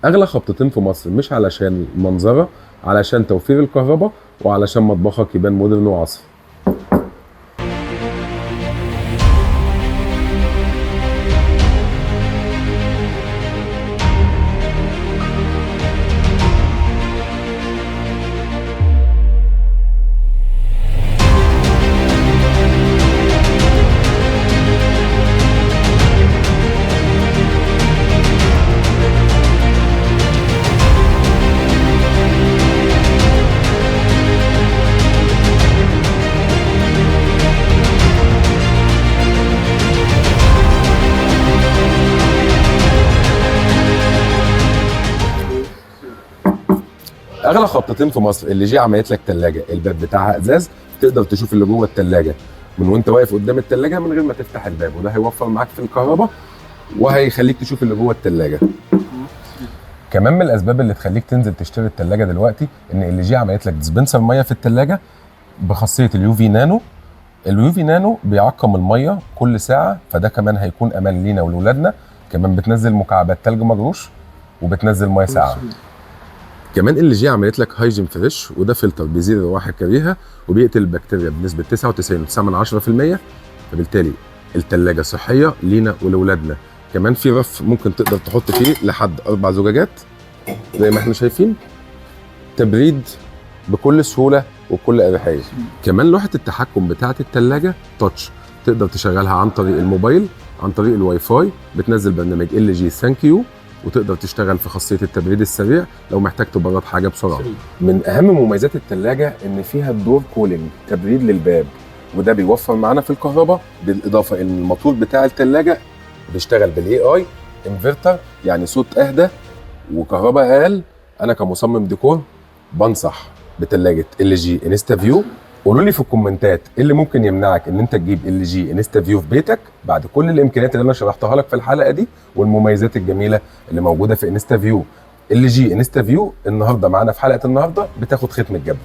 اغلى خبطتين في مصر، مش علشان منظره، علشان توفير الكهرباء وعلشان مطبخك يبان مودرن وعصري. اغلى خبطتين في مصر اللي جي عملت لك ثلاجه الباب بتاعها ازاز، تقدر تشوف اللي جوه الثلاجه من وانت واقف قدام الثلاجه من غير ما تفتح الباب، وده هيوفر معاك في الكهرباء وهيخليك تشوف اللي جوه الثلاجه. كمان من الاسباب اللي تخليك تنزل تشتري الثلاجه دلوقتي ان اللي جي عملت لك ديسبنسر ميه في الثلاجه بخاصيه اليو في نانو. اليو في نانو بيعقم الميه كل ساعه، فده كمان هيكون امان لينا ولولادنا. كمان بتنزل مكعبات ثلج مجروش وبتنزل ميه ساقعه. كمان اللي جي عملت لك هايجين فريش، وده فلتر بيزيل الروائح الكريهه وبيقتل البكتيريا بنسبه 99.9%، فبالتالي الثلاجه صحيه لينا ولولادنا. كمان في رف ممكن تقدر تحط فيه لحد 4 زجاجات زي ما احنا شايفين، تبريد بكل سهوله وبكل اريحيه. كمان لوحه التحكم بتاعه الثلاجه تاتش، تقدر تشغلها عن طريق الموبايل، عن طريق الواي فاي، بتنزل برنامج ال جي ثانك يو، وتقدر تشتغل في خاصيه التبريد السريع لو محتاج تبرد حاجه بسرعه. من اهم مميزات الثلاجه ان فيها الدور كولينج، تبريد للباب، وده بيوفر معانا في الكهرباء. بالاضافه ان الموتور بتاع الثلاجه بيشتغل بالاي اي انفرتر، يعني صوت اهدى وكهرباء اقل. انا كمصمم ديكور بنصح بثلاجه ال جي انستا فيو. قولوا لي في الكومنتات ايه اللي ممكن يمنعك ان انت تجيب ال جي انستا فيو في بيتك بعد كل الامكانيات اللي انا شرحتها لك في الحلقه دي والمميزات الجميله اللي موجوده في انستا فيو. ال جي انستا فيو النهارده معانا في حلقه النهارده بتاخد ختم الجبل.